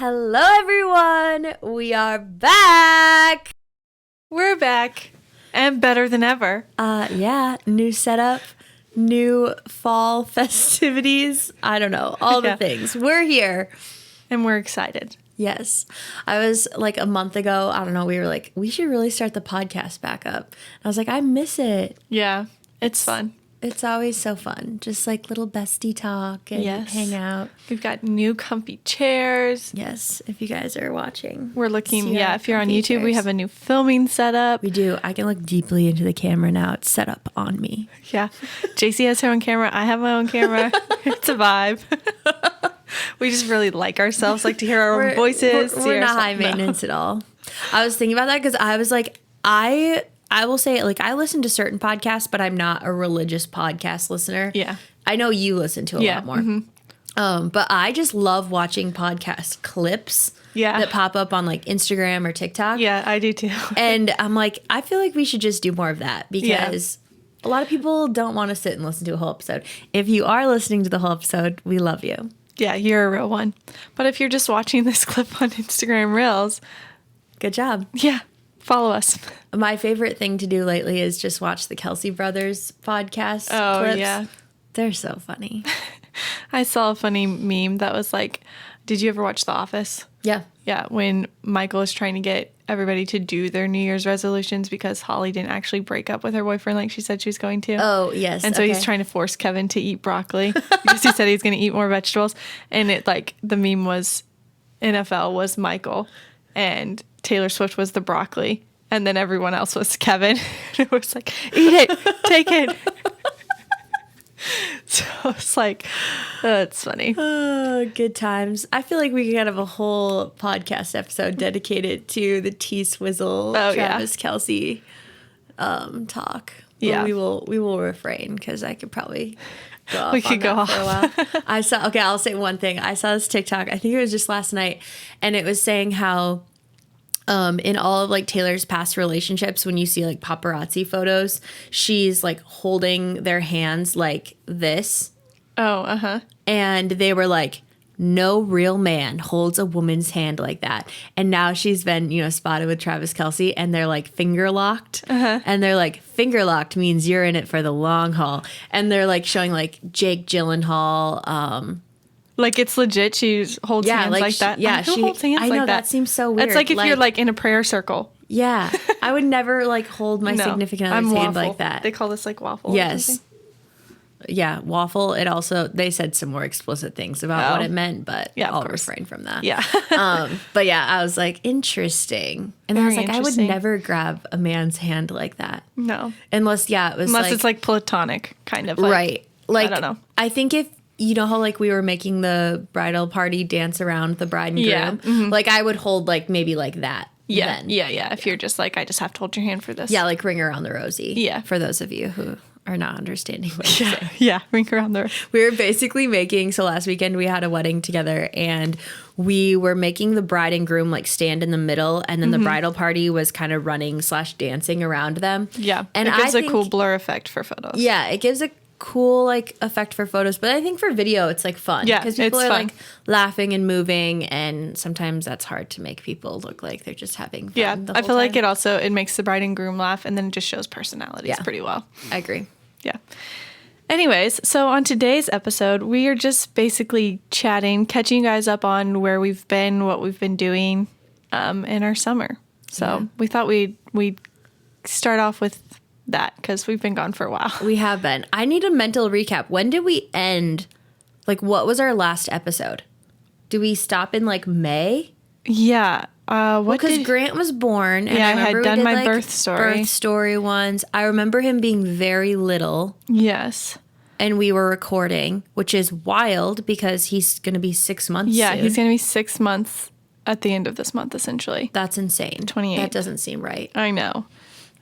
Hello, everyone. We are back. We're back and better than ever. Yeah, new setup, new fall festivities. I don't know, all the things. We're here. And we're excited. Yes. I was like a month ago, I don't know, we were like, we should really start the podcast back up. And I was like, I miss it. Yeah, it's fun. It's always so fun. Just like little bestie talk and hang out. We've got new comfy chairs. Yes, if you guys are watching. We're looking, if you're on YouTube, chairs. We have a new filming setup. We do. I can look deeply into the camera now. It's set up on me. Yeah. JC has her own camera. I have my own camera. It's a vibe. We just really like ourselves, like to hear our own voices. We're not high maintenance at all. I was thinking about that because I was like, I will say, like, I listen to certain podcasts, but I'm not a religious podcast listener. Yeah. I know you listen to a lot more. Mm-hmm. But I just love watching podcast clips that pop up on, like, Instagram or TikTok. Yeah, I do too. And I'm like, I feel like we should just do more of that because a lot of people don't want to sit and listen to a whole episode. If you are listening to the whole episode, we love you. Yeah, you're a real one. But if you're just watching this clip on Instagram Reels, good job. Yeah, follow us. My favorite thing to do lately is just watch the Kelsey Brothers podcast clips. Oh, yeah. They're so funny. I saw a funny meme that was like, did you ever watch The Office? Yeah. Yeah, when Michael is trying to get everybody to do their New Year's resolutions because Holly didn't actually break up with her boyfriend like she said she was going to. Oh, yes. And so he's trying to force Kevin to eat broccoli because he said he's going to eat more vegetables. And it like the meme was NFL was Michael and Taylor Swift was the broccoli. And then everyone else was Kevin. It was like, eat it, take it. So it's like, it's funny. Oh, good times. I feel like we could have a whole podcast episode dedicated to the T-Swizzle, Travis Kelsey talk. Yeah. But we will refrain because I could probably go off we could go off for a while. I'll say one thing. I saw this TikTok, I think it was just last night, and it was saying how in all of like Taylor's past relationships, when you see like paparazzi photos, she's like holding their hands like this. Oh, uh-huh. And they were like, no real man holds a woman's hand like that. And now she's been, spotted with Travis Kelsey and they're like finger locked. Uh-huh. And they're like, finger locked means you're in it for the long haul. And they're like showing like Jake Gyllenhaal, like it's legit. She holds hands like that. Yeah, who holds hands like I know that? That seems so weird. It's like if you're like in a prayer circle. Yeah, I would never like hold my significant other's hand like that. They call this like waffle. Yes. Yeah, waffle. It also they said some more explicit things about what it meant, but I'll refrain from that. Yeah. But yeah, I was like, interesting, and I was like, I would never grab a man's hand like that. No, unless it's like platonic kind of. Like, right. Like I don't know. I think if. You know how, like, we were making the bridal party dance around the bride and groom? Yeah. Mm-hmm. Like, I would hold, like, maybe like that. Yeah. Then. Yeah. If you're just like, I just have to hold your hand for this. Yeah, like Ring Around the Rosie. Yeah. For those of you who are not understanding what I'm saying. Yeah, Ring Around the Rosie. We were basically so last weekend we had a wedding together and we were making the bride and groom, like, stand in the middle. And then the bridal party was kind of running / dancing around them. Yeah. And it gives a cool blur effect for photos. Yeah, it gives a cool like effect for photos, but I think for video it's like fun because people are fun. Like laughing and moving, and sometimes that's hard to make people look like they're just having fun. I feel like it makes the bride and groom laugh, and then it just shows personalities pretty well. I agree. Yeah. Anyways, so on today's episode, we are just basically chatting, catching you guys up on where we've been, what we've been doing in our summer. So we thought we'd start off with that because we've been gone for a while. We have been. I need a mental recap. When did we end? Like, what was our last episode? Do we stop in like May? Yeah. Because Grant was born. And I had done my birth story. Birth story ones. I remember him being very little. Yes. And we were recording, which is wild because he's going to be 6 months soon. He's going to be 6 months at the end of this month, essentially. That's insane. 28. That doesn't seem right. I know.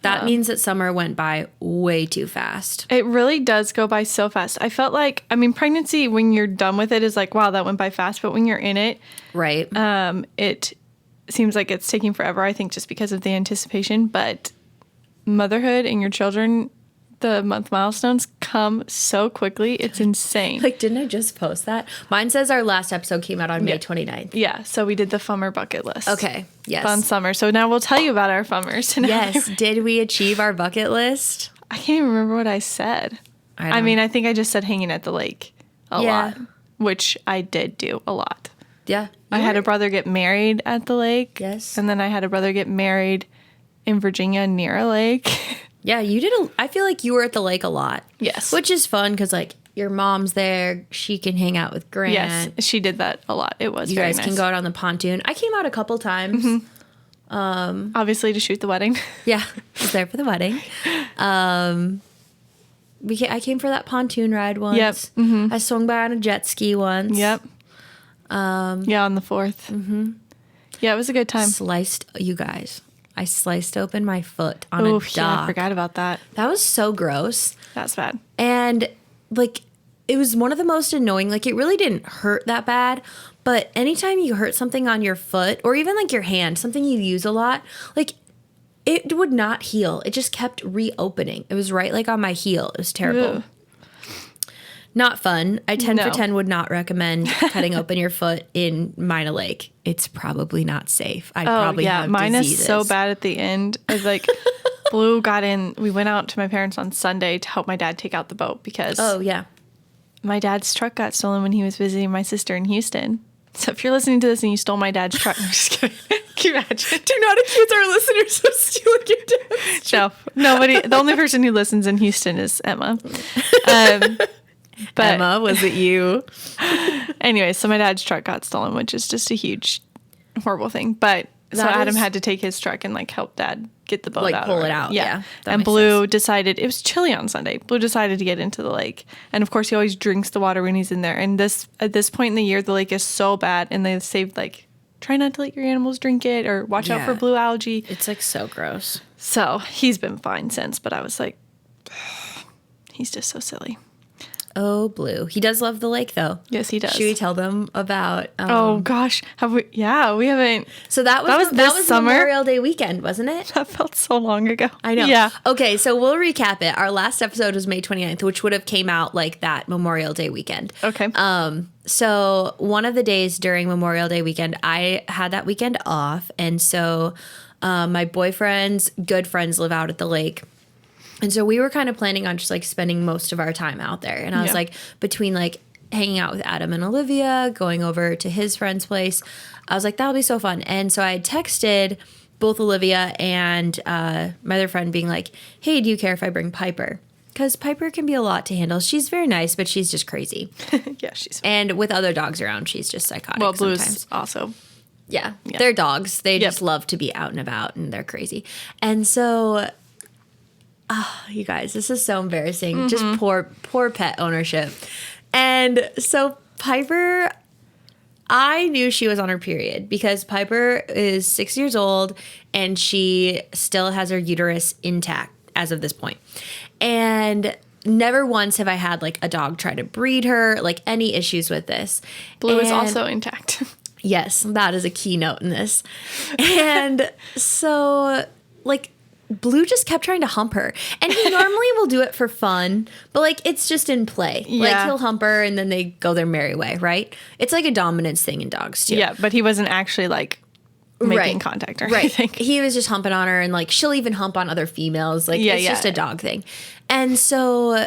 That means that summer went by way too fast. It really does go by so fast. I felt like, pregnancy, when you're done with it, is like, wow, that went by fast. But when you're in it, right, it seems like it's taking forever, I think, just because of the anticipation. But motherhood and your children the month milestones come so quickly. It's insane. Like, didn't I just post that? Mine says our last episode came out on May 29th. Yeah, so we did the Fummer bucket list. Okay, yes. Fun summer. So now we'll tell you about our Fummers. Yes, did we achieve our bucket list? I can't even remember what I said. I mean, I think I just said hanging at the lake a lot, which I did do a lot. Yeah. I had a brother get married at the lake. Yes. And then I had a brother get married in Virginia near a lake. Yeah, you did. I feel like you were at the lake a lot. Yes. Which is fun because, like, your mom's there. She can hang out with Grant. Yes, she did that a lot. It was very nice. You guys can go out on the pontoon. I came out a couple times. Mm-hmm. Obviously to shoot the wedding. Yeah, I was there for the wedding. I came for that pontoon ride once. Yep. Mm-hmm. I swung by on a jet ski once. Yep. On the 4th. Mm-hmm. Yeah, it was a good time. I sliced open my foot on a dock. Yeah, I forgot about that. That was so gross. That's bad. And, like, it was one of the most annoying. Like, it really didn't hurt that bad. But anytime you hurt something on your foot or even, like, your hand, something you use a lot, like, it would not heal. It just kept reopening. It was right, like, on my heel. It was terrible. Ugh. Not fun. I 10 for 10 would not recommend cutting open your foot in Mina Lake. It's probably not safe. I'd probably have mine diseases. Is so bad at the end. It's like Blue got in. We went out to my parents on Sunday to help my dad take out the boat because my dad's truck got stolen when he was visiting my sister in Houston. So if you're listening to this and you stole my dad's truck, I'm just kidding. Can you imagine? Do not accuse our listeners of stealing your dad's truck. No, nobody. The only person who listens in Houston is Emma. But Emma, was it you? Anyway, so my dad's truck got stolen, which is just a huge, horrible thing. But so Adam had to take his truck and like help Dad get the boat out. Pull it out. Yeah. And Blue decided, it was chilly on Sunday. Blue decided to get into the lake. And of course, he always drinks the water when he's in there. And at this point in the year, the lake is so bad. And they saved like, try not to let your animals drink it or watch out for blue algae. It's like so gross. So he's been fine since. But I was like, he's just so silly. Oh, Blue. He does love the lake, though. Yes, he does. Should we tell them about... oh, gosh. Have we... Yeah, we haven't... So that was summer? Memorial Day weekend, wasn't it? That felt so long ago. I know. Yeah. Okay, so we'll recap it. Our last episode was May 29th, which would have came out like that Memorial Day weekend. Okay. So one of the days during Memorial Day weekend, I had that weekend off. And so my boyfriend's good friends live out at the lake. And so we were kind of planning on just like spending most of our time out there. And I was like, between like hanging out with Adam and Olivia, going over to his friend's place, I was like, that'll be so fun. And so I had texted both Olivia and my other friend being like, hey, do you care if I bring Piper? Because Piper can be a lot to handle. She's very nice, but she's just crazy. Yeah, she's And with other dogs around, she's just psychotic well, sometimes. Blue's also. Yeah, they're dogs. They just love to be out and about, and they're crazy. And so... Oh, you guys, this is so embarrassing. Mm-hmm. Just poor pet ownership. And so Piper, I knew she was on her period because Piper is 6 years old and she still has her uterus intact as of this point. And never once have I had like a dog try to breed her, like any issues with this. Blue is also intact. Yes, that is a keynote in this. And so like... Blue just kept trying to hump her. And he normally will do it for fun, but like it's just in play. Yeah. Like he'll hump her and then they go their merry way, right? It's like a dominance thing in dogs too. Yeah, but he wasn't actually like making contact or anything. He was just humping on her and like she'll even hump on other females. Like it's just a dog thing. And so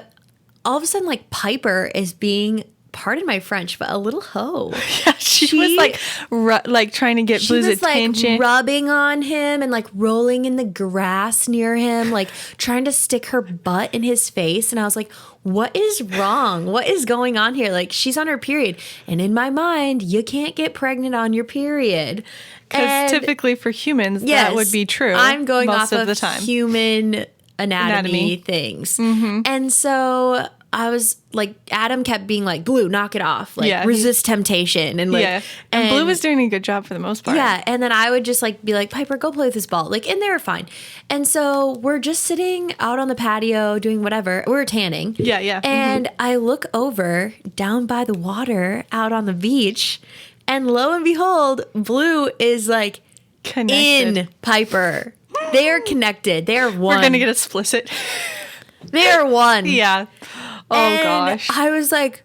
all of a sudden like Piper is being, pardon my French, but a little hoe. Yeah, she was like trying to get Blue's attention. She was like rubbing on him and like rolling in the grass near him, like trying to stick her butt in his face. And I was like, what is wrong? What is going on here? Like she's on her period. And in my mind, you can't get pregnant on your period. Because typically for humans, that would be true. I'm going most off of the time. Human anatomy things. Mm-hmm. And so... I was like, Adam kept being like, Blue, knock it off. Like, resist temptation. And like, and Blue was doing a good job for the most part. Yeah. And then I would just like be like, Piper, go play with this ball. Like, and they were fine. And so we're just sitting out on the patio doing whatever. We were tanning. Yeah, yeah. And I look over down by the water out on the beach. And lo and behold, Blue is like connected. In Piper. They are connected. They are one. We're going to get explicit. They're one. Yeah. Oh, and gosh. I was like,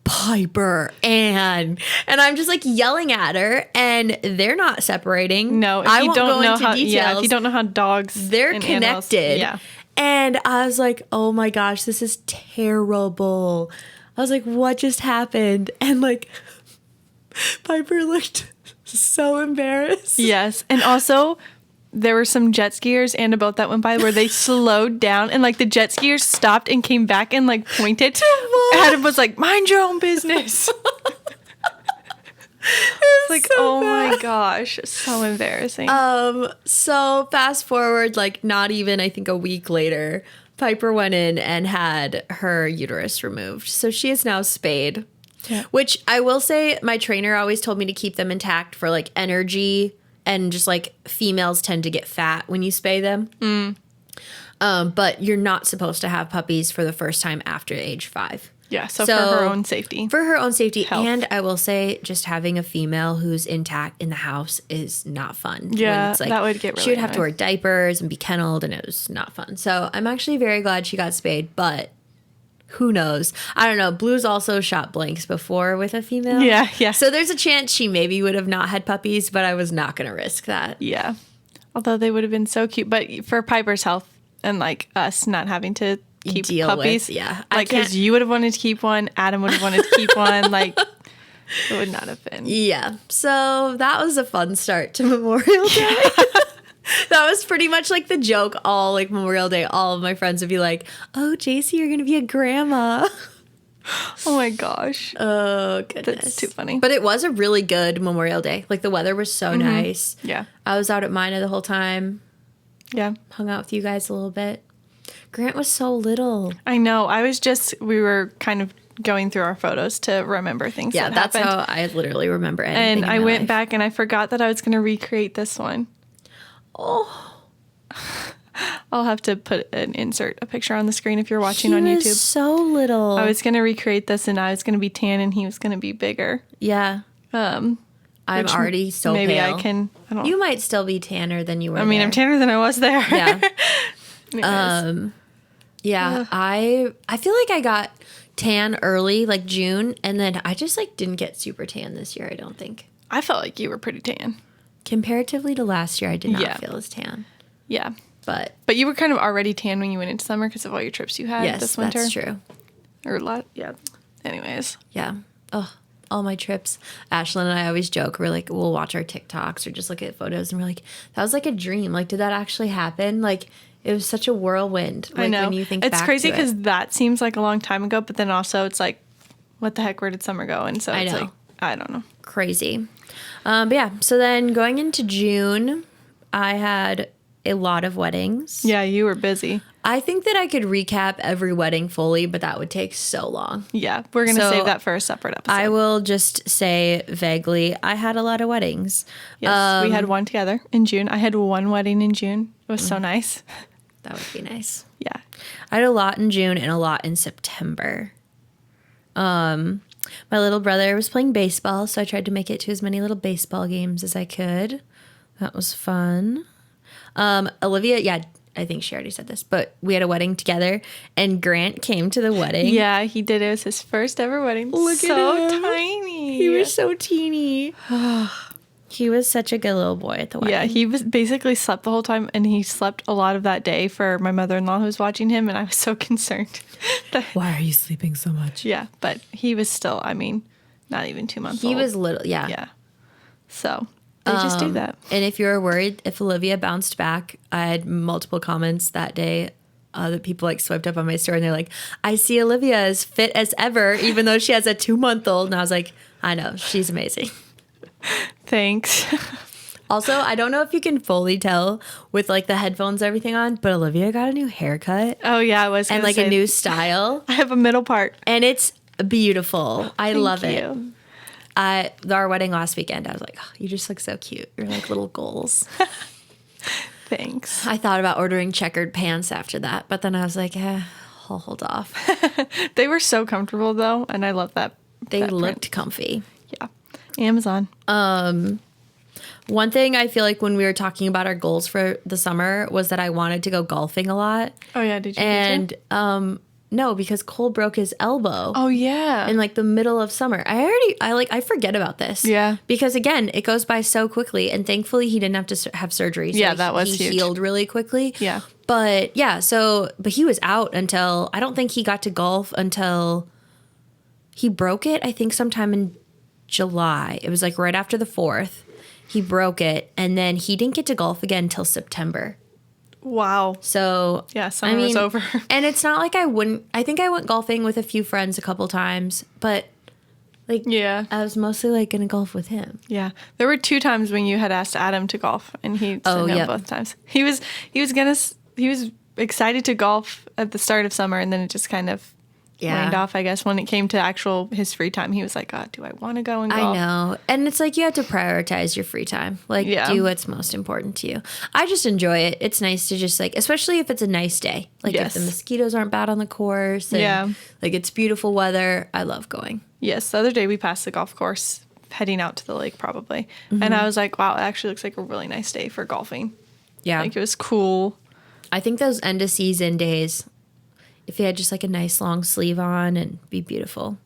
Piper, and I'm just like yelling at her, and they're not separating. No, if I you won't don't go know into how, details. yeah, if you don't know how dogs, they're and animals- connected. yeah. And I was like, oh my gosh, this is terrible. I was like, what just happened? And like, Piper looked so embarrassed. Yes. And also, there were some jet skiers and a boat that went by where they slowed down and like the jet skiers stopped and came back and like pointed. Adam was like, mind your own business. It's like, so oh bad. my gosh, so embarrassing. So fast forward, like not even, I think a week later, Piper went in and had her uterus removed. So she is now spayed, which I will say my trainer always told me to keep them intact for like energy, and just like females tend to get fat when you spay them. But you're not supposed to have puppies for the first time after age 5. Yeah, so for her own safety. For her own safety. Health. And I will say, just having a female who's intact in the house is not fun. Yeah, When it's like, that would get really she would have to annoying. wear diapers and be kenneled, and it was not fun. So I'm actually very glad she got spayed, but who knows? I don't know. Blue's also shot blanks before with a female. Yeah, yeah. So there's a chance she maybe would have not had puppies, but I was not going to risk that. Yeah. Although they would have been so cute. But for Piper's health and like us not having to keep Deal puppies. with, yeah. I Like, can't- because you would have wanted to keep one, Adam would have wanted to keep one. Like, it would not have been. Yeah. So that was a fun start to Memorial Day. That was pretty much like the joke all like Memorial Day. All of my friends would be like, oh, JC, you're going to be a grandma. Oh my gosh. Oh, goodness. That's too funny. But it was a really good Memorial Day. Like the weather was so nice. Yeah. I was out at Mina the whole time. Yeah. Hung out with you guys a little bit. Grant was so little. I know. We were kind of going through our photos to remember things Yeah, that that's happened. how I literally remember anything. And in I my went life. back and I forgot that I was going to recreate this one. Oh, I'll have to insert a picture on the screen if you're watching he on was YouTube. so little. I was going to recreate this and I was going to be tan and he was going to be bigger. Yeah. I'm Which already so maybe pale. I can. I don't. You might still be tanner than you were. I mean, there. I'm tanner than I was there. Yeah. Anyways. Yeah. I feel like I got tan early, like June, and then I just like didn't get super tan this year. I don't think. I felt like you were pretty tan. Comparatively to last year, I did not Yeah. feel as tan. Yeah. But But you were kind of already tan when you went into summer because of all your trips you had yes, this winter. that's true. Or a lot. Yeah. Anyways. Yeah. Oh, all my trips. Ashlyn and I always joke. We're like, we'll watch our TikToks or just look at photos, and we're like, that was like a dream. Like, did that actually happen? Like, it was such a whirlwind. Like, I know. when you think it's back crazy to it. because that seems like a long time ago, but then also it's like, what the heck? Where did summer go? And so I it's know. like, I don't know. Crazy. But yeah, so then going into June, I had a lot of weddings. Yeah, you were busy. I think that I could recap every wedding fully, but that would take so long. Yeah, we're going to So, save that for a separate episode. I will just say vaguely, I had a lot of weddings. Yes, we had one together in June. I had one wedding in June. It was so nice. That would be nice. Yeah. I had a lot in June and a lot in September. My little brother was playing baseball, so I tried to make it to as many little baseball games as I could. That was fun. Olivia, yeah, I think she already said this, but we had a wedding together, and Grant came to the wedding. Yeah, he did. It was his first ever wedding. Look at so him. tiny. He was so teeny. He was such a good little boy at the wedding. Yeah, he was basically slept the whole time, and he slept a lot of that day for my mother-in-law who was watching him, and I was so concerned. Why are you sleeping so much? Yeah, but he was still, I mean, not even 2 months old. He was little, yeah. Yeah. So they just do that. And if you're worried, if Olivia bounced back, I had multiple comments that day that people like swiped up on my story, and they're like, I see Olivia as fit as ever, even though she has a 2-month-old. And I was like, I know, she's amazing. Thanks. Also, I don't know if you can fully tell with like the headphones and everything on, but Olivia got a new haircut Oh, yeah, I was and gonna like say, a new style, I have a middle part. and it's beautiful. I Thank love it. you. Our wedding last weekend, I was like, oh, you just look so cute. You're like little goals. Thanks. I thought about ordering checkered pants after that, but then I was like, I'll hold off. They were so comfortable, though, and I love that. They that print. looked comfy. Yeah. Amazon. One thing I feel like when we were talking about our goals for the summer was that I wanted to go golfing a lot. Oh, yeah. Did you? And no, because Cole broke his elbow. Oh, yeah. In like the middle of summer. I forget about this. Yeah. Because again, it goes by so quickly, and thankfully he didn't have to have surgery. So yeah, that was he huge. healed really quickly. Yeah. But yeah, but he was out until, I don't think he got to golf until he broke it, I think sometime in July. It was like right after the 4th. He broke it, and then he didn't get to golf again until September. Wow. So yeah, summer was over. And it's not like I think I went golfing with a few friends a couple times, but like, yeah, I was mostly like going to golf with him. Yeah. There were 2 times when you had asked Adam to golf, and he said no yep. both times. He was excited to golf at the start of summer, and then it just kind of waned off, I guess. When it came to his free time, he was like, God, do I want to go and golf? I know. And it's like you have to prioritize your free time. Like, do what's most important to you. I just enjoy it. It's nice to just like, especially if it's a nice day. Like if the mosquitoes aren't bad on the course. And like it's beautiful weather. I love going. Yes. The other day we passed the golf course heading out to the lake probably. Mm-hmm. And I was like, wow, it actually looks like a really nice day for golfing. Yeah. Like it was cool. I think those end of season days, if you had just like a nice long sleeve on, and be beautiful.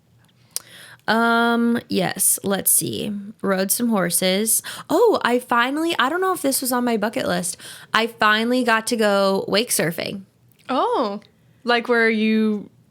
Yes, let's see. Rode some horses. Oh, I don't know if this was on my bucket list. I finally got to go wake surfing. Oh, like where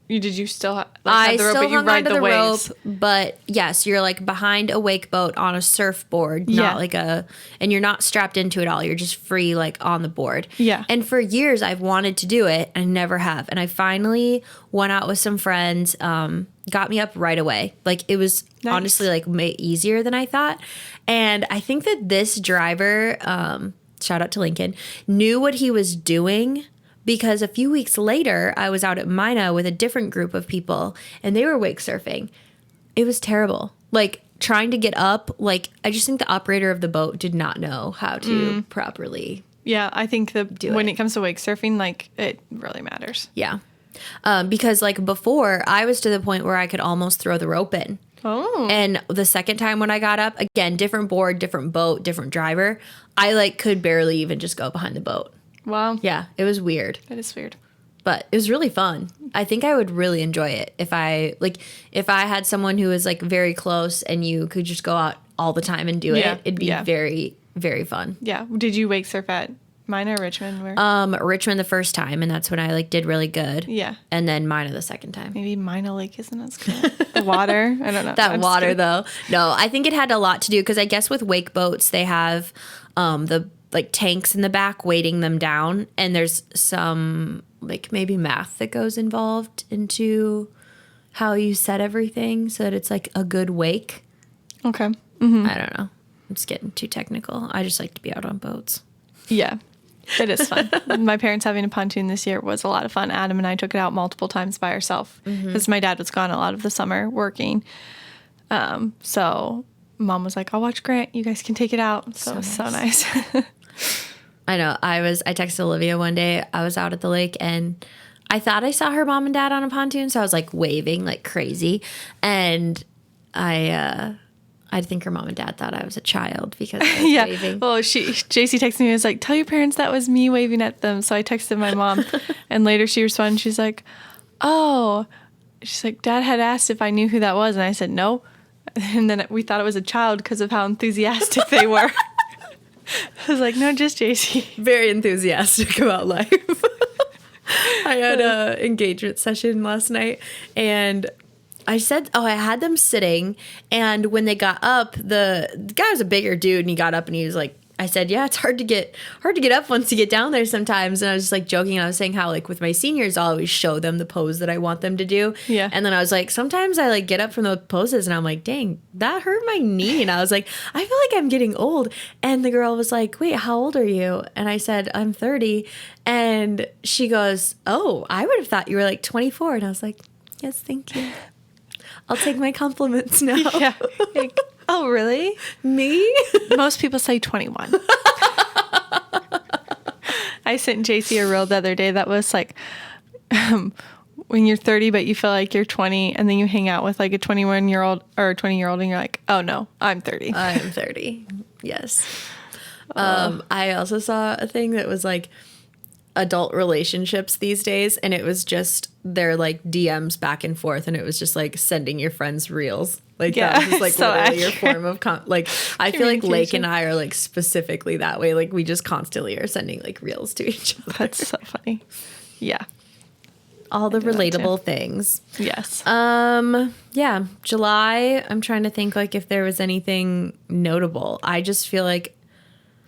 did you still have the rope, I still but you hung ride onto the rope, waves? but yes, you're like behind a wake boat on a surfboard, not like and you're not strapped into it all. You're just free, like on the board. Yeah. And for years I've wanted to do it and never have. And I finally went out with some friends, got me up right away. Like it was honestly like easier than I thought. And I think that this driver, shout out to Lincoln, knew what he was doing. Because a few weeks later, I was out at Mina with a different group of people, and they were wake surfing. It was terrible. Like, trying to get up, like, I just think the operator of the boat did not know how to properly I think when it comes to wake surfing, like, it really matters. Yeah. Because, like, before, I was to the point where I could almost throw the rope in. Oh. And the second time when I got up, again, different board, different boat, different driver, I, like, could barely even just go behind the boat. Wow. Yeah, it was weird. That is weird. But it was really fun. I think I would really enjoy it if I had someone who was like very close and you could just go out all the time and do it. It'd be very, very fun. Yeah. Did you wake surf at Mina or Richmond? Where? Richmond the first time, and that's when I like did really good. Yeah. And then Mina the second time. Maybe Mina Lake isn't as good. The water? I don't know. That water though. No, I think it had a lot to do because I guess with wake boats they have the like tanks in the back weighting them down, and there's some like maybe math that goes involved into how you set everything so that it's like a good wake. Okay. Mm-hmm. I don't know. I'm just getting too technical. I just like to be out on boats. Yeah. It is fun. My parents having a pontoon this year was a lot of fun. Adam and I took it out multiple times by ourselves because my dad was gone a lot of the summer working. So Mom was like, I'll watch Grant. You guys can take it out. So it was so nice. I know. I texted Olivia one day. I was out at the lake and I thought I saw her mom and dad on a pontoon. So I was like waving like crazy. And I think her mom and dad thought I was a child because I was waving. Well, JC texted me and was like, tell your parents that was me waving at them. So I texted my mom and later she responded. She's like, oh, she's like, Dad had asked if I knew who that was. And I said, no. And then we thought it was a child because of how enthusiastic they were. I was like, no, just JC. Very enthusiastic about life. I had a engagement session last night and I said, I had them sitting, and when they got up, the guy was a bigger dude, and he got up and he was like, I said, yeah, it's hard to get up once you get down there sometimes. And I was just like joking. And I was saying how like with my seniors, I'll always show them the pose that I want them to do. Yeah. And then I was like, sometimes I like get up from the poses and I'm like, dang, that hurt my knee. And I was like, I feel like I'm getting old. And the girl was like, wait, how old are you? And I said, I'm 30. And she goes, oh, I would have thought you were like 24. And I was like, yes, thank you. I'll take my compliments now. Yeah. Like, oh, really? Me? Most people say 21. I sent JC a reel the other day that was like, when you're 30 but you feel like you're 20, and then you hang out with like a 21-year-old or a 20-year-old and you're like, oh no, I'm 30. I'm 30. Yes. I also saw a thing that was like adult relationships these days, and it was just their like DMs back and forth, and it was just like sending your friends reels. Like that was just like so literally your accurate. form of like I feel like Lake and I are like specifically that way. Like we just constantly are sending like reels to each other. That's so funny. Yeah. All the do that too. relatable things. Yes. Yeah, July, I'm trying to think like if there was anything notable. I just feel like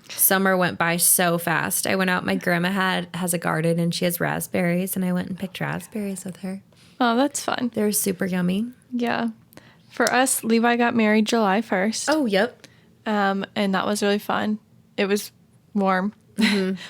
summer went by so fast. I went out, my grandma has a garden and she has raspberries, and I went and picked raspberries with her. Oh, that's fun. They're super yummy. Yeah. For us, Levi got married July 1st. Oh, yep. And that was really fun. It was warm,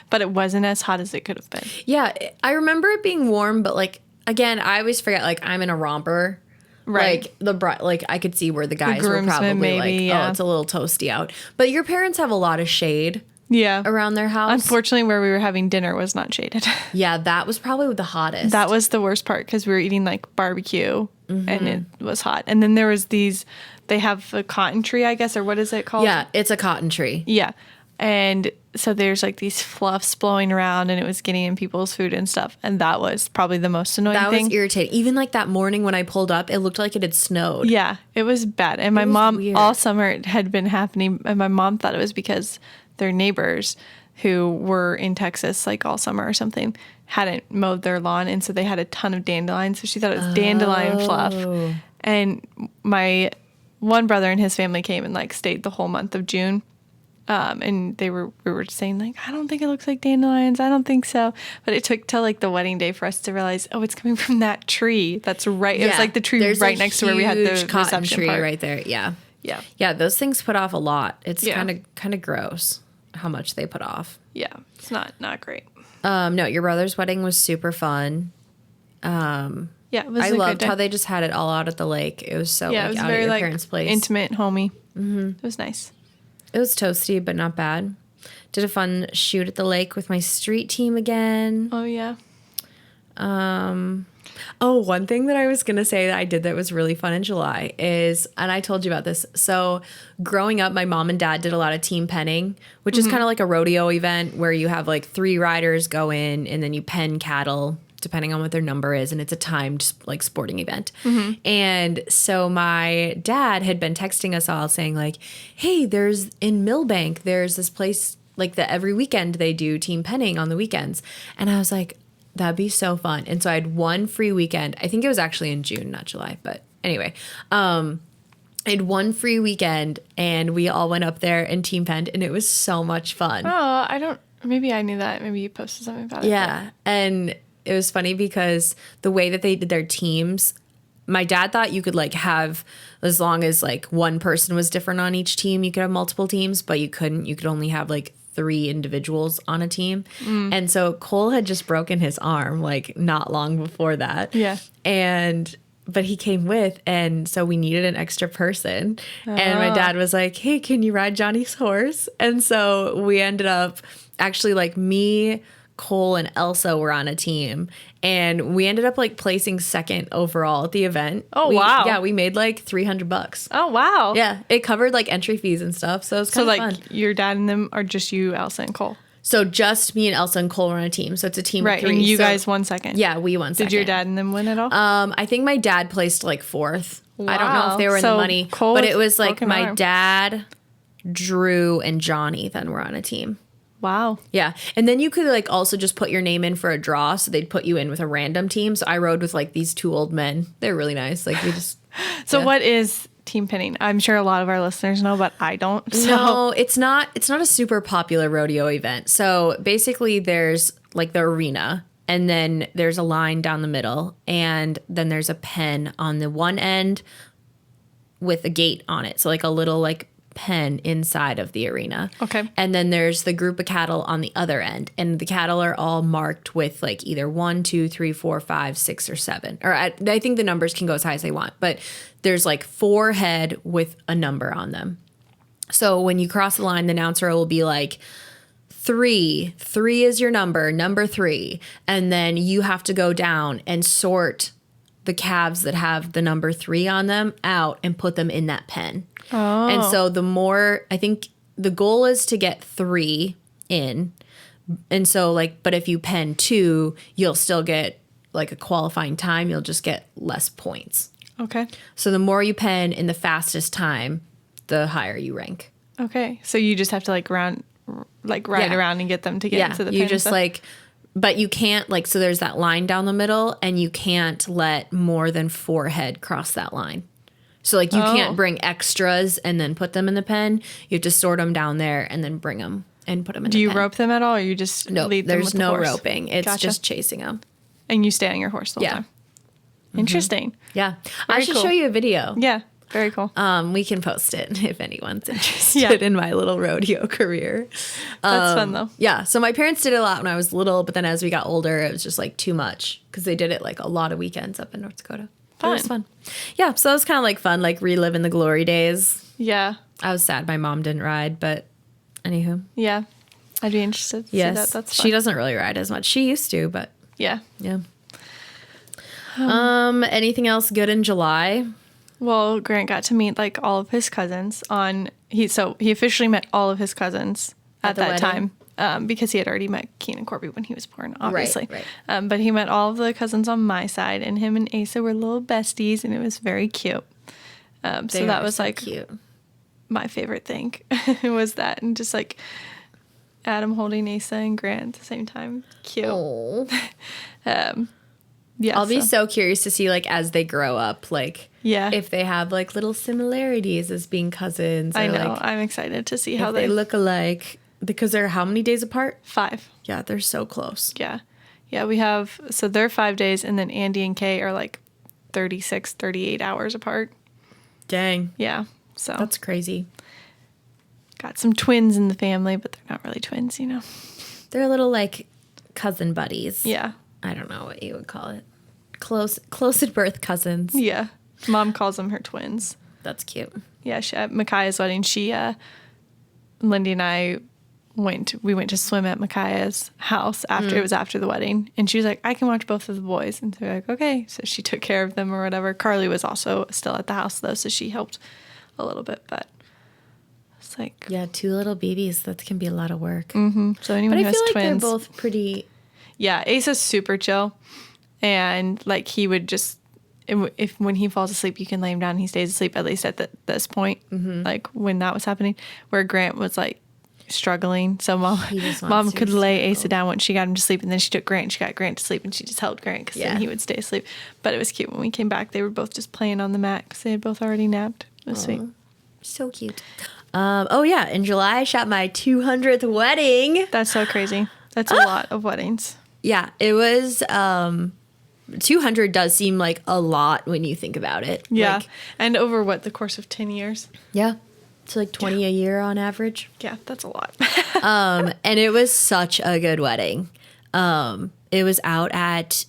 but it wasn't as hot as it could have been. Yeah, I remember it being warm, but like again, I always forget like I'm in a romper. Right. Like I could see where the guys were groomsmen probably maybe, like, yeah. oh, it's a little toasty out. But your parents have a lot of shade Yeah. around their house. Unfortunately, where we were having dinner was not shaded. Yeah, that was probably the hottest. That was the worst part because we were eating like barbecue and it was hot. And then there was they have a cotton tree, I guess, or what is it called? Yeah, it's a cotton tree. Yeah. And so there's like these fluffs blowing around and it was getting in people's food and stuff. And that was probably the most annoying That thing. was irritating. Even like that morning when I pulled up, it looked like it had snowed. Yeah, it was bad. And my was mom, weird. all summer it had been happening. And my mom thought it was because their neighbors who were in Texas like all summer or something hadn't mowed their lawn. And so they had a ton of dandelions. So she thought it was dandelion fluff. And my one brother and his family came and like stayed the whole month of June. And we were saying like, I don't think it looks like dandelions. I don't think so. But it took till like the wedding day for us to realize, oh, it's coming from that tree. That's right. It was like the tree There's right a next to where we had the huge cotton reception tree part. right there. Yeah. Yeah. Yeah, those things put off a lot. It's Yeah. kind of gross how much they put off. Yeah. It's not great. No, your brother's wedding was super fun. Yeah. It was I a good loved day. how they just had it all out at the lake. It was so yeah, like it was out very at your like parents' place. intimate, homey. Mm-hmm. It was nice. It was toasty, but not bad. Did a fun shoot at the lake with my street team again. Oh yeah. Oh, one thing that I was going to say that I did that was really fun in July is, and I told you about this. So growing up, my mom and dad did a lot of team penning, which is kind of like a rodeo event where you have like 3 riders go in and then you pen cattle depending on what their number is. And it's a timed like sporting event. And so my dad had been texting us all saying like, hey, there's in Millbank, there's this place like that every weekend they do team penning on the weekends. And I was like, that'd be so fun. And so I had one free weekend. I think it was actually in June, not July. But anyway, I had one free weekend and we all went up there and team penned and it was so much fun. Oh, maybe I knew that. Maybe you posted something about it. Yeah. And it was funny because the way that they did their teams, my dad thought you could like have, as long as like one person was different on each team, you could have multiple teams, but you couldn't. You could only have like 3 individuals on a team. And so Cole had just broken his arm like not long before that. Yeah. But he came with, and so we needed an extra person. And my dad was like, hey, can you ride Johnny's horse? And so we ended up actually like me, Cole, and Elsa were on a team. And we ended up like placing second overall at the event. Wow. Yeah, we made like $300. Oh wow. Yeah, it covered like entry fees and stuff. So it was So kind of like fun. your dad and them are just you, Elsa, and Cole. So just me and Elsa and Cole were on a team. So it's a team Right. of 3. And you So- guys won second. Yeah, we won second. Did your dad and them win at all? I think my dad placed like 4th. I don't know Wow. if they were in So the money, Cole but with it was like broken my arm. dad, Drew, and Johnny then were on a team. Wow. Yeah. And then you could like also just put your name in for a draw. So they'd put you in with a random team. So I rode with like these 2 old men. They're really nice. Like we just. So Yeah. what is team pinning? I'm sure a lot of our listeners know, but I don't. So No, it's not a super popular rodeo event. So basically there's like the arena and then there's a line down the middle and then there's a pen on the one end with a gate on it. So like a little like pen inside of the arena. Okay. And then there's the group of cattle on the other end. And the cattle are all marked with like either 1, 2, 3, 4, 5, 6, or 7. Or I think the numbers can go as high as they want. But there's like 4 head with a number on them. So when you cross the line, the announcer will be like, 3 is your number 3. And then you have to go down and sort the calves that have the number 3 on them out and put them in that pen. And so the more, I think the goal is to get 3 in. And so like, but if you pen 2, you'll still get like a qualifying time. You'll just get less points. Okay. So the more you pen in the fastest time, the higher you rank. Okay. So you just have to like ride around and get them to get into the pen. You just like, but you can't like, so there's that line down the middle and you can't let more than 4 head cross that line. So like you can't bring extras and then put them in the pen. You have to sort them down there and then bring them and put them in the pen. Do you rope them at all, or you just lead them with the horse? There's no roping. It's just chasing them. And you stay on your horse the whole time. Interesting. Yeah. I should show you a video. Yeah. Very cool. We can post it if anyone's interested in my little rodeo career. That's fun though. Yeah. So my parents did it a lot when I was little, but then as we got older, it was just like too much because they did it like a lot of weekends up in North Dakota. Fun. It was fun. Yeah. So it was kind of like fun, like reliving the glory days. Yeah. I was sad my mom didn't ride, but anywho. Yeah. I'd be interested to see that. That's fun. She doesn't really ride as much. She used to, but yeah. Yeah. Anything else good in July? Well, Grant got to meet like all of his cousins he officially met all of his cousins at that wedding? time because he had already met Keenan Corby when he was born, obviously. Right. But he met all of the cousins on my side, and him and Asa were little besties, and it was very cute. So that was like cute. My favorite thing was that, and just like Adam holding Asa and Grant at the same time. Cute. Yeah, I'll be so curious to see, like, as they grow up, like, if they have, like, little similarities as being cousins. Or, I know. like, I'm excited to see how they look alike. Because they're how many days apart? 5. Yeah, they're so close. Yeah. Yeah, we have, so they're 5 days, and then Andy and Kay are, like, 36, 38 hours apart. Dang. Yeah, so. That's crazy. Got some twins in the family, but they're not really twins, you know. They're little, like, cousin buddies. Yeah. I don't know what you would call it. Close at birth cousins. Yeah. Mom calls them her twins. That's cute. Yeah, at Micaiah's wedding, Lindy and I went to swim at Micaiah's house after it was after the wedding, and she was like, I can watch both of the boys, and so we're like, okay. So she took care of them or whatever. Carly was also still at the house though, so she helped a little bit, but it's like 2 little babies, that can be a lot of work. So anyone who has feel like twins, they're both pretty. Yeah, Asa's super chill, and like he would just, if when he falls asleep, you can lay him down and he stays asleep, at least at this point, like when that was happening, where Grant was like struggling. So mom could lay Asa down once she got him to sleep, and then she took Grant, she got Grant to sleep, and she just held Grant because then he would stay asleep. But it was cute when we came back. They were both just playing on the mat because they had both already napped. It was sweet. So cute. In July I shot my 200th wedding. That's so crazy. That's a lot of weddings. Yeah, it was 200 does seem like a lot when you think about it. Yeah. Like, and over the course of 10 years? Yeah. It's like 20 a year on average. Yeah, that's a lot. And it was such a good wedding. It was out at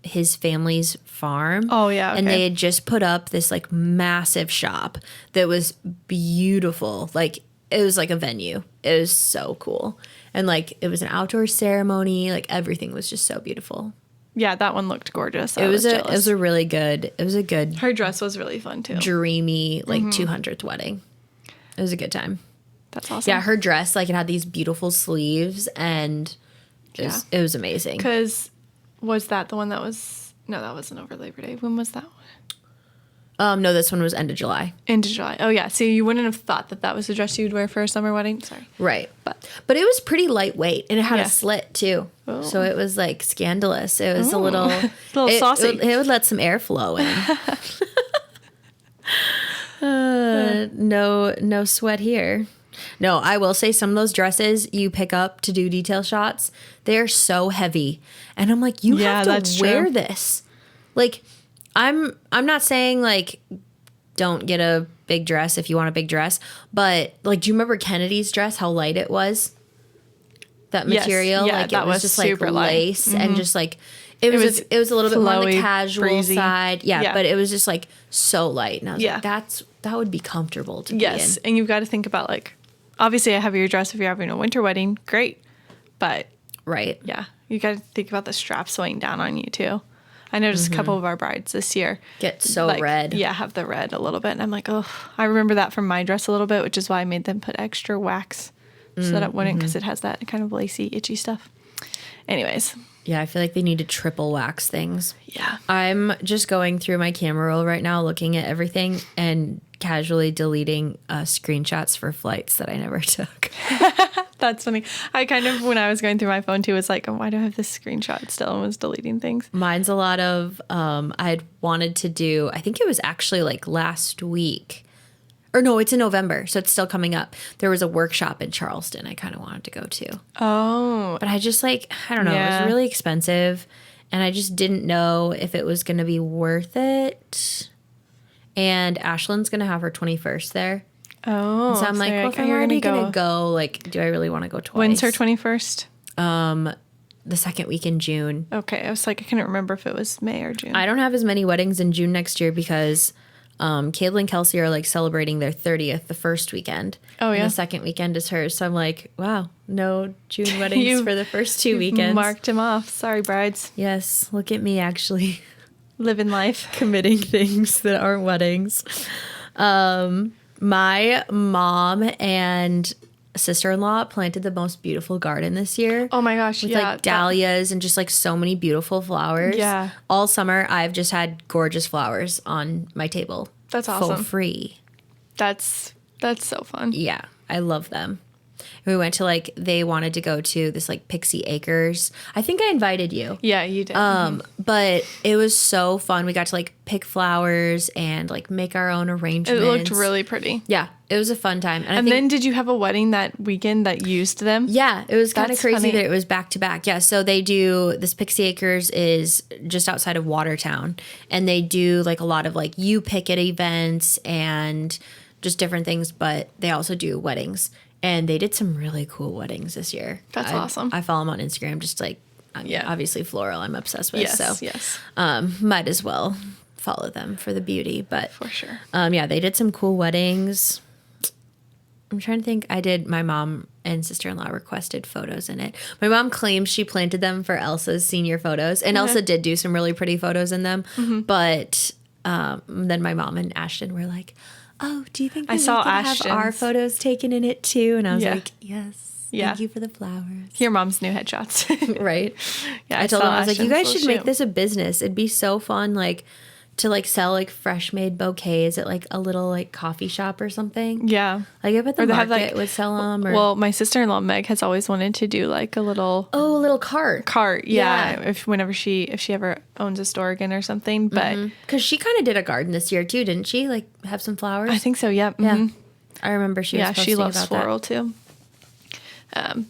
his family's farm. Oh, yeah. Okay. And they had just put up this like massive shop that was beautiful. Like, it was like a venue. It was so cool. And like, it was an outdoor ceremony. Like, everything was just so beautiful. Yeah, that one looked gorgeous. It was a good. Her dress was really fun too. Dreamy, like 200th wedding. It was a good time. That's awesome. Yeah, her dress, like, it had these beautiful sleeves, and it was amazing. Because was that the one that was? No, that wasn't over Labor Day. When was that one? No, this one was end of July. End of July. Oh yeah. So you wouldn't have thought that was the dress you'd wear for a summer wedding. Sorry. Right. But it was pretty lightweight, and it had a slit too. Oh. So it was like scandalous. It was a little saucy. It would let some air flow in. No sweat here. No, I will say some of those dresses you pick up to do detail shots, they're so heavy, and I'm like, you have to wear this. Like, I'm not saying like don't get a big dress if you want a big dress, but like, do you remember Kennedy's dress? How light it was. That material, yeah, like that it was just like lace and just like it was a little bit more on the casual side. Yeah, but it was just like so light, and I was like, that would be comfortable to be in. Yes, and you've got to think about like, obviously a heavier dress if you're having a winter wedding, great, but right, yeah, you got to think about the straps weighing down on you too. I noticed a couple of our brides this year get so red. Yeah, have the red a little bit. And I'm like, oh, I remember that from my dress a little bit, which is why I made them put extra wax so that it wouldn't, because it has that kind of lacy, itchy stuff. Anyways. Yeah, I feel like they need to triple wax things. Yeah. I'm just going through my camera roll right now, looking at everything and casually deleting screenshots for flights that I never took. That's funny. I kind of, when I was going through my phone too, was like, oh, why do I have this screenshot still, and was deleting things? Mine's a lot of, I'd wanted to do, I think it was actually like last week. Or no, it's in November, so it's still coming up. There was a workshop in Charleston I kind of wanted to go to. Oh. But I just like, I don't know, it was really expensive. And I just didn't know if it was going to be worth it. And Ashlyn's going to have her 21st there. Oh. And so I'm like, well, if I'm already going to go, like, do I really want to go twice? When's her 21st? The second week in June. Okay. I was like, I couldn't remember if it was May or June. I don't have as many weddings in June next year because Caitlin and Kelsey are like celebrating their 30th the first weekend. Oh, yeah. And the second weekend is hers. So I'm like, wow, no June weddings for the first 2 weekends. Marked him off. Sorry, brides. Yes. Look at me actually living life. Committing things that aren't weddings. My mom and sister-in-law planted the most beautiful garden this year. Oh my gosh, with like dahlias and just like so many beautiful flowers. Yeah. All summer I've just had gorgeous flowers on my table. That's awesome. For free. That's so fun. Yeah, I love them. We went to like, they wanted to go to this like Pixie Acres. I think I invited you. Yeah, you did. But it was so fun. We got to like pick flowers and like make our own arrangements. It looked really pretty. Yeah, it was a fun time. And then did you have a wedding that weekend that used them? Yeah, it was kind of crazy funny. that it was back to back. Yeah, so they do, this Pixie Acres is just outside of Watertown. And they do like a lot of like you pick it events and just different things, but they also do weddings. And they did some really cool weddings this year. That's awesome. I follow them on Instagram, just like, obviously floral I'm obsessed with. Yes. Might as well follow them for the beauty. But for sure. Yeah, they did some cool weddings. I'm trying to think. My mom and sister-in-law requested photos in it. My mom claims she planted them for Elsa's senior photos. And Elsa did do some really pretty photos in them. Mm-hmm. But then my mom and Ashton were like, oh, do you think we could have our photos taken in it too? And I was like, yes. Yeah. Thank you for the flowers. Your mom's new headshots. Right. Yeah. I told them, I was like, you guys should make this a business. It'd be so fun, like, to like sell like fresh made bouquets at like a little like coffee shop or something. Yeah. Like I bet the market would sell them. Or... Well, my sister-in-law Meg has always wanted to do like a little cart. Yeah. If she ever owns a store again or something, but because she kind of did a garden this year too, didn't she? Like have some flowers. I think so. Yep. Yeah. Mm-hmm. I remember she was posting she loves about floral that. too.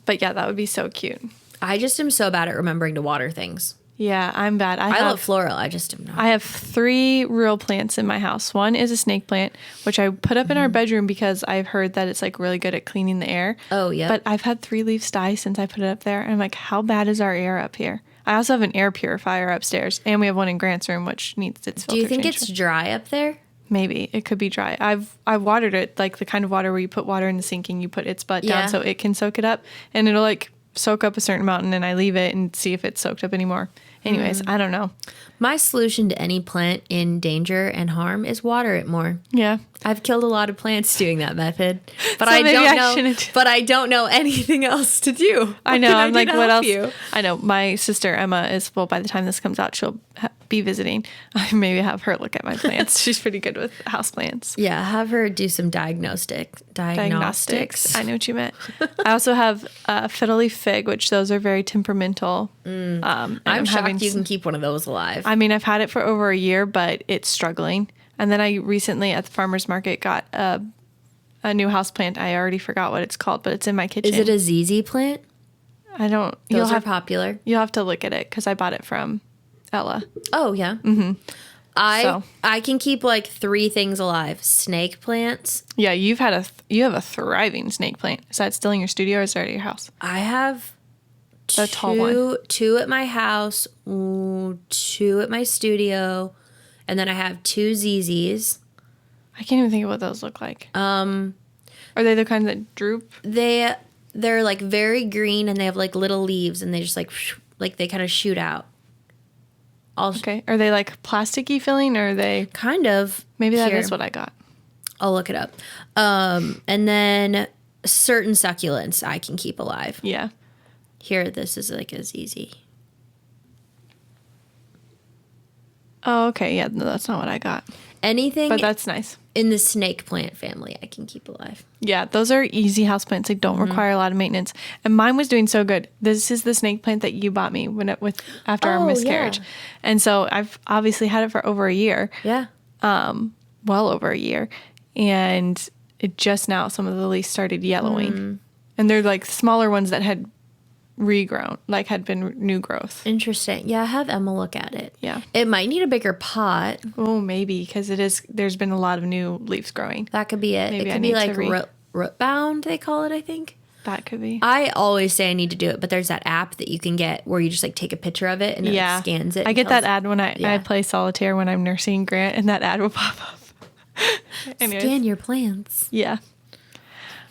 But yeah, that would be so cute. I just am so bad at remembering to water things. Yeah, I'm bad. I love floral. I just am not. I have 3 real plants in my house. One is a snake plant, which I put up in our bedroom because I've heard that it's like really good at cleaning the air. Oh, yeah. But I've had 3 leaves die since I put it up there. And I'm like, how bad is our air up here? I also have an air purifier upstairs, and we have one in Grant's room, which needs its filter. Do you think changed. it's dry up there? Maybe. It could be dry. I've watered it, like the kind of water where you put water in the sink and you put its butt down so it can soak it up. And it'll like soak up a certain amount, and then I leave it and see if it's soaked up anymore. Anyways, I don't know. My solution to any plant in danger and harm is water it more. Yeah. I've killed a lot of plants doing that method, but So I don't know anything else to do. I know. I'm like, what else? I know. My sister Emma is, well, by the time this comes out, she'll be visiting. I maybe have her look at my plants. She's pretty good with house plants. Yeah, have her do some diagnostics. I know what you meant. I also have fiddle leaf fig, which those are very temperamental. I'm shocked you can keep one of those alive. I mean, I've had it for over a year, but it's struggling. And then I recently at the farmer's market got a new house plant. I already forgot what it's called, but it's in my kitchen. Is it a ZZ plant? I don't. Those are popular. You'll have to look at it because I bought it from Ella. Oh, yeah. Mm-hmm. I can keep like 3 things alive. Snake plants. Yeah, you have a thriving snake plant. Is that still in your studio or is that at your house? I have the tall one. 2 at my house, 2 at my studio, and then I have 2 ZZs. I can't even think of what those look like. Are they the kind that droop? They're like very green and they have like little leaves and they just like they kind of shoot out. Okay. Are they like plasticky feeling or are they kind of. maybe that Here, is what I got. I'll look it up. And then certain succulents I can keep alive. Yeah. Here, this is like as easy. Oh, okay. Yeah, no, that's not what I got. Anything But that's nice. in the snake plant family I can keep alive. Yeah, those are easy houseplants. They don't require a lot of maintenance. And mine was doing so good. This is the snake plant that you bought me after our miscarriage. Yeah. And so I've obviously had it for over a year. Yeah. Well over a year. And it just now some of the leaves started yellowing. And they're like smaller ones that had regrown, like had been new growth. Interesting. Yeah, have Emma look at it. Yeah. It might need a bigger pot. Oh, maybe because there's been a lot of new leaves growing. That could be it. Maybe It I could need be to like root bound, they call it, I think. That could be. I always say I need to do it, but there's that app that you can get where you just like take a picture of it and it scans it. I get that ad when I Yeah. play solitaire when I'm nursing Grant, and that ad will pop up. Anyways. Scan your plants. Yeah.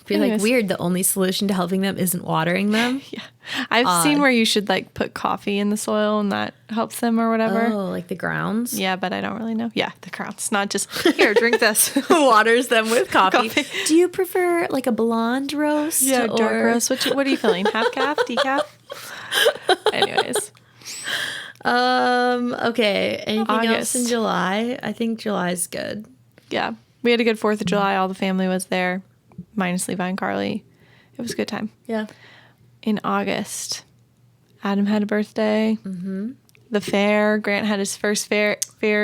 Be like Anyways. weird. The only solution to helping them isn't watering them. Yeah. I've seen where you should like put coffee in the soil and that helps them or whatever. Oh, like the grounds. Yeah, but I don't really know. Yeah, the crowns. Not just, here, drink this. Waters them with coffee. Coffee. Do you prefer like a blonde roast? Yeah, dark or- roast. What are you feeling? Half calf? Decaf? Anyways. Okay. Anything else in August. July? I think July's good. Yeah. We had a good 4th of July. All the family was there, minus Levi and Carly. It was a good time. Yeah. In August, Adam had a birthday. Mm-hmm. The fair. Grant had his first fair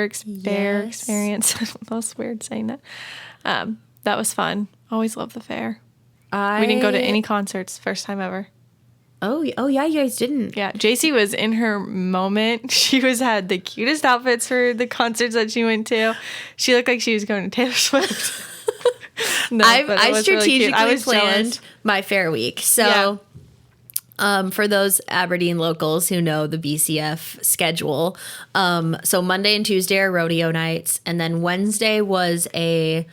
experience. That's weird saying that. That was fun. Always love the fair. We didn't go to any concerts. First time ever. Oh yeah, you guys didn't. Yeah, JC was in her moment. She had the cutest outfits for the concerts that she went to. She looked like she was going to Taylor Swift. No, but it I was really cute. strategically I was planned jealous. my fair week. So, for those Aberdeen locals who know the BCF schedule, so Monday and Tuesday are rodeo nights, and then Wednesday was a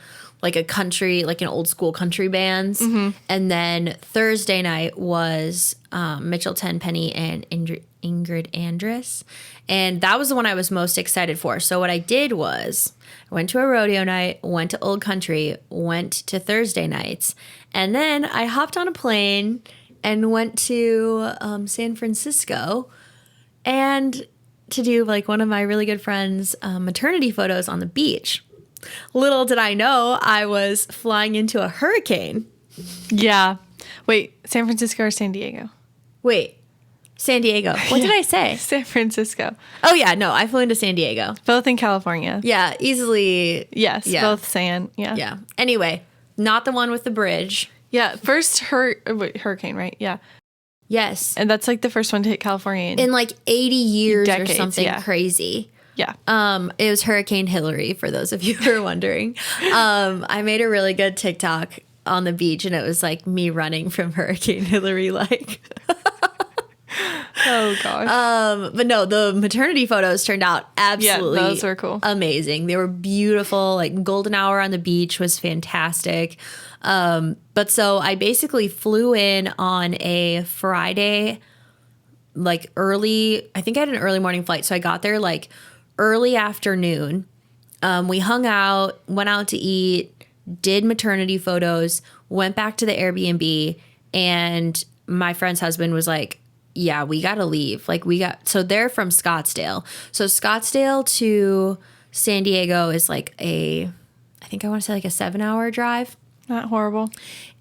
country, like an old school country bands, and then Thursday night was Mitchell Tenpenny and Ingrid Andress, and that was the one I was most excited for. So what I did was I went to a rodeo night, went to Old Country, went to Thursday nights, and then I hopped on a plane and went to San Francisco and to do like one of my really good friends' maternity photos on the beach. Little did I know I was flying into a hurricane. Yeah. Wait, San Francisco or San Diego? Wait, San Diego. What did I say? San Francisco. Oh, yeah, no, I flew into San Diego. Both in California. Yeah, easily. Yes, Yeah. both San. Yeah. Yeah. Anyway, not the one with the bridge. Yeah, first hurricane, right? Yeah. Yes. And that's like the first one to hit California. In like 80 years Decades, or something yeah. crazy. Yeah. It was Hurricane Hillary, for those of you who are wondering. I made a really good TikTok on the beach, and it was like me running from Hurricane Hillary, like. Oh gosh. But no, the maternity photos turned out absolutely those were cool. Amazing. They were beautiful. Like golden hour on the beach was fantastic. But so I basically flew in on a Friday, like early. I think I had an early morning flight, so I got there like early afternoon. We hung out, went out to eat, did maternity photos, went back to the Airbnb, and my friend's husband was like, yeah, we got to leave. Like so they're from Scottsdale. So Scottsdale to San Diego is like I think I want to say like a 7-hour drive. Not horrible.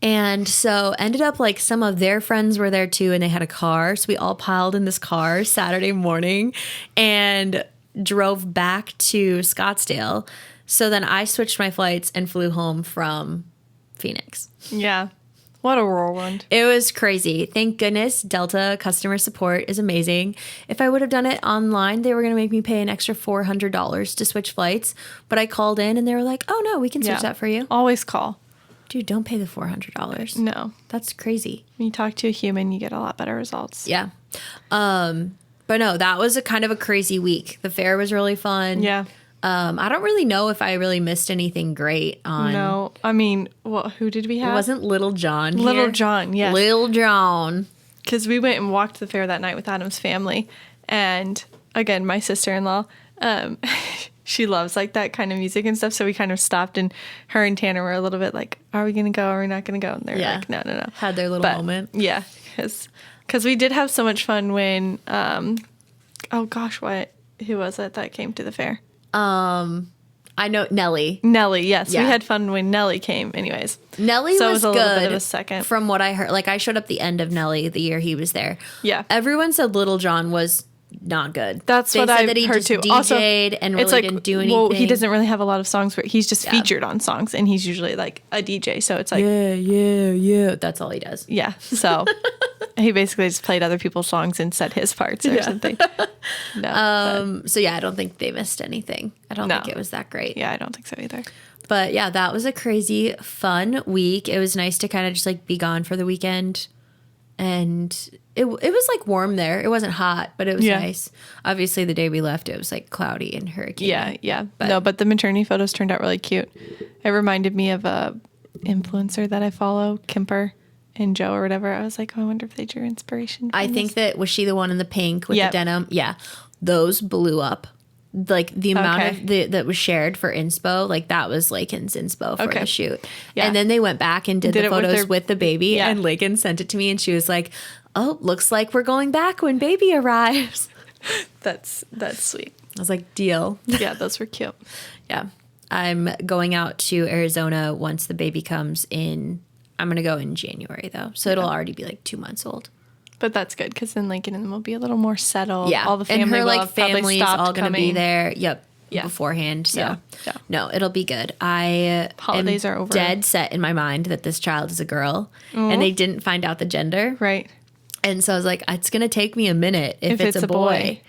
And so ended up like some of their friends were there too, and they had a car. So we all piled in this car Saturday morning and drove back to Scottsdale. So then I switched my flights and flew home from Phoenix. Yeah. What a whirlwind. It was crazy. Thank goodness Delta customer support is amazing. If I would have done it online, they were going to make me pay an extra $400 to switch flights. But I called in and they were like, oh no, we can switch that for you. Always call. Dude, don't pay the $400. No. That's crazy. When you talk to a human, you get a lot better results. Yeah. But no, that was a kind of a crazy week. The fair was really fun. Yeah. I don't really know if I really missed anything great on. No. I mean, who did we have? It wasn't Little John Little here. John, yes. Little John. Because we went and walked the fair that night with Adam's family. And again, my sister-in-law, she loves like that kind of music and stuff. So we kind of stopped, and her and Tanner were a little bit like, are we going to go? Are we not going to go? And they're like, no. Had their little moment. Yeah. Because we did have so much fun when, oh gosh, who was it that came to the fair? I know Nelly. Yes. Yeah. We had fun when Nelly came anyways. Nelly was it was a good little bit of a second. From what I heard. Like, I showed up the end of Nelly the year he was there. Yeah. Everyone said Little John was not good. That's what I heard too. They said that he just DJ'd and really didn't do anything. Well, he doesn't really have a lot of songs where he's just featured on songs, and he's usually like a DJ. So it's like, yeah. That's all he does. Yeah. So he basically just played other people's songs and said his parts or something. No. So yeah, I don't think they missed anything. I don't think it was that great. Yeah, I don't think so either. But yeah, that was a crazy fun week. It was nice to kind of just like be gone for the weekend. And it was like warm there. It wasn't hot, but it was nice. Obviously, the day we left, it was like cloudy and hurricane. Yeah. But the maternity photos turned out really cute. It reminded me of a influencer that I follow, Kimper and Joe or whatever. I was like, oh, I wonder if they drew inspiration from I think that, was she the one in the pink with the denim? Yeah. Those blew up. Like the amount of that was shared for inspo, like that was Lakin's inspo for the shoot. Yeah. And then they went back and did the photos with the baby, and Lakin sent it to me, and she was like, oh, looks like we're going back when baby arrives. That's sweet. I was like, deal. Yeah, those were cute. Yeah. I'm going out to Arizona once the baby comes in. I'm going to go in January though. So it'll already be like 2 months old. But that's good, because then Lincoln and them will be a little more settled. Yeah. All the family and her will have family's all going to be there. Yeah. Beforehand. So no, it'll be good. Holidays are over. Dead set in my mind that this child is a girl, and they didn't find out the gender. Right. And so I was like, it's going to take me a minute if it's a boy.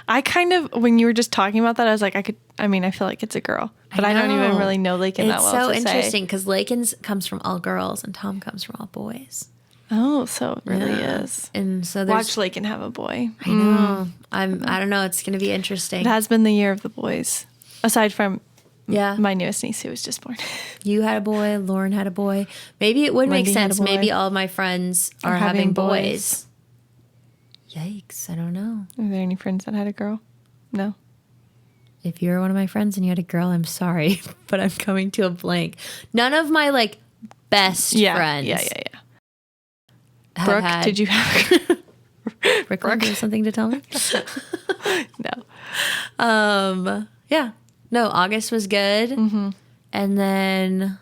I kind of, when you were just talking about that, I was like, I feel like it's a girl, but I don't even really know Lakin that well. It's so interesting because Lakin's comes from all girls and Tom comes from all boys. Oh, so it really is. And so watch Lakin have a boy. I know. I don't know. It's going to be interesting. It has been the year of the boys, aside from my newest niece who was just born. You had a boy. Lauren had a boy. Maybe it would make sense. Maybe all of my friends are having boys. Yikes. I don't know. Are there any friends that had a girl? No. If you're one of my friends and you had a girl, I'm sorry, but I'm coming to a blank. None of my like best friends. Yeah. Brooke, did you have Brooke, do you have something to tell me? No. Yeah. No, August was good. Mm-hmm. And then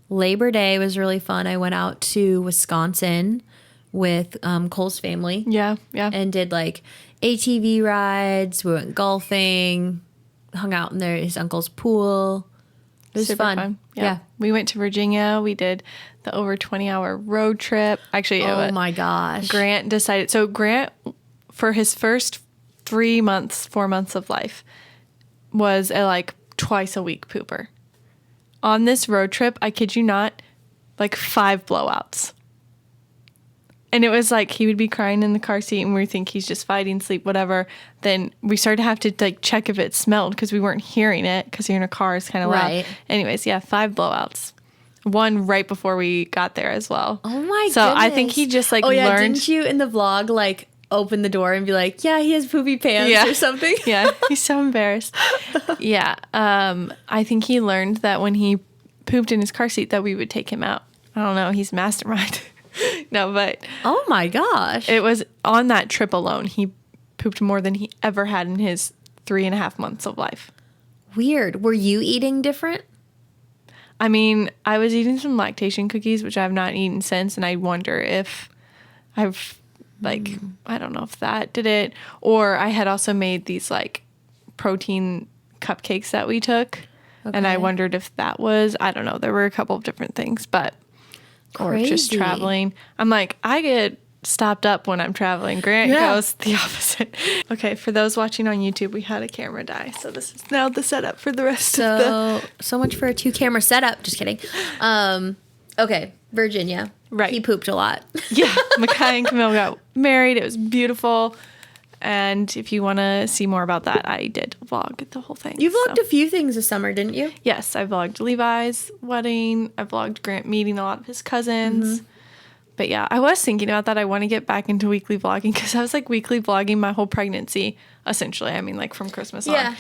Labor Day was really fun. I went out to Wisconsin with Cole's family. Yeah. And did like ATV rides. We went golfing, hung out in his uncle's pool. It was super fun. Yeah. We went to Virginia. We did the over 20-hour road trip. Actually, my gosh. Grant decided. So Grant, for his first 4 months of life, was a like twice a week pooper. On this road trip, I kid you not, like 5 blowouts. And it was like he would be crying in the car seat and we think he's just fighting sleep, whatever. Then we started to have to like check if it smelled because we weren't hearing it because you're in a car. It's kind of loud. Anyways, 5 blowouts. One right before we got there as well. Oh my goodness. So I think he just like learned. Didn't you in the vlog like open the door and be like, yeah, he has poopy pants or something? Yeah, he's so embarrassed. I think he learned that when he pooped in his car seat that we would take him out. I don't know. He's mastermind. No, but oh my gosh, it was on that trip alone. He pooped more than he ever had in his 3.5 months of life. Weird. Were you eating different? I mean, I was eating some lactation cookies, which I've not eaten since, and I wonder if I've I don't know if that did it, or I had also made these like protein cupcakes that we took, and I wondered if that was, I don't know. There were a couple of different things, but. Crazy. Or just traveling. I'm like, I get stopped up when I'm traveling. Grant goes the opposite. Okay, for those watching on YouTube, we had a camera die. So this is now the setup for the rest of the... So much for a 2-camera setup. Just kidding. Okay, Virginia. Right. He pooped a lot. Yeah, Makai and Camille got married. It was beautiful. And if you want to see more about that, I did vlog the whole thing. You vlogged a few things this summer, didn't you? Yes, I vlogged Levi's wedding. I vlogged Grant meeting a lot of his cousins. Mm-hmm. But yeah, I was thinking about that. I want to get back into weekly vlogging because I was like weekly vlogging my whole pregnancy, essentially. I mean, like from Christmas on.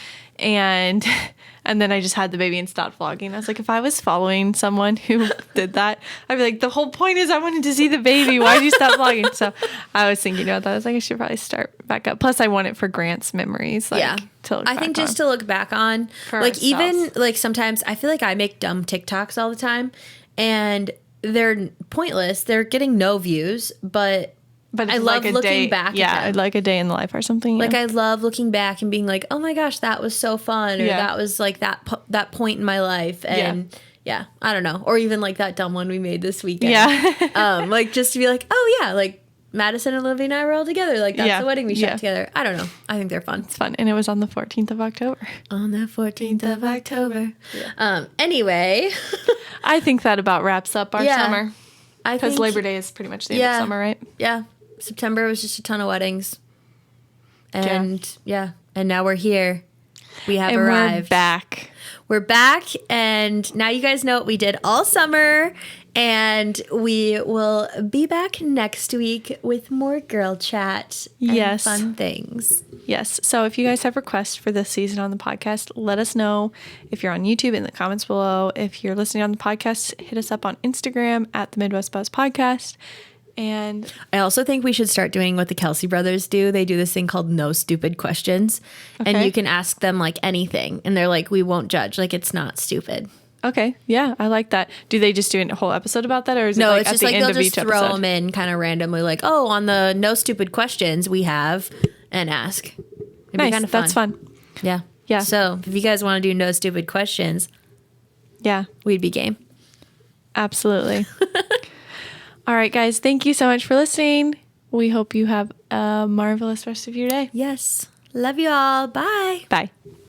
And then I just had the baby and stopped vlogging. I was like, if I was following someone who did that, I'd be like, the whole point is I wanted to see the baby. Why did you stop vlogging? So I was thinking about that. I was like, I should probably start back up. Plus, I want it for Grant's memories. Like, to look I think back just to look back on. Like, ourselves. even, like, sometimes I feel like I make dumb TikToks all the time. And they're pointless. They're getting no views, but I love like looking back at them. like a day in the life or something. Like, I love looking back and being like, oh my gosh, that was so fun. Or that was like that point in my life. And I don't know. Or even like that dumb one we made this weekend. Yeah. Like, just to be like, oh yeah, like Madison and Olivia and I were all together. Like, that's the wedding we shot together. I don't know. I think they're fun. It's fun. And it was on the 14th of October. On the 14th of October. Yeah. Anyway. I think that about wraps up our summer. Because Labor Day is pretty much the end of summer, right? Yeah. September was just a ton of weddings. And and now we're here. We have arrived. We're back. We're back, and now you guys know what we did all summer, and we will be back next week with more girl chat and fun things. Yes. So if you guys have requests for this season on the podcast, let us know. If you're on YouTube, in the comments below. If you're listening on the podcast, hit us up on Instagram at the Midwest Buzz Podcast. And I also think we should start doing what the Kelsey brothers do. They do this thing called No Stupid Questions. Okay. And you can ask them like anything. And they're like, we won't judge. Like, it's not stupid. Okay. Yeah, I like that. Do they just do a whole episode about that? Or is it like it's at just the like end they'll of just each throw episode? them in kind of randomly. Like, oh, on the No Stupid Questions, we have an ask. It'd be kind of fun. That's fun. Yeah. Yeah. So if you guys want to do No Stupid Questions, we'd be game. Absolutely. All right, guys. Thank you so much for listening. We hope you have a marvelous rest of your day. Yes. Love you all. Bye. Bye.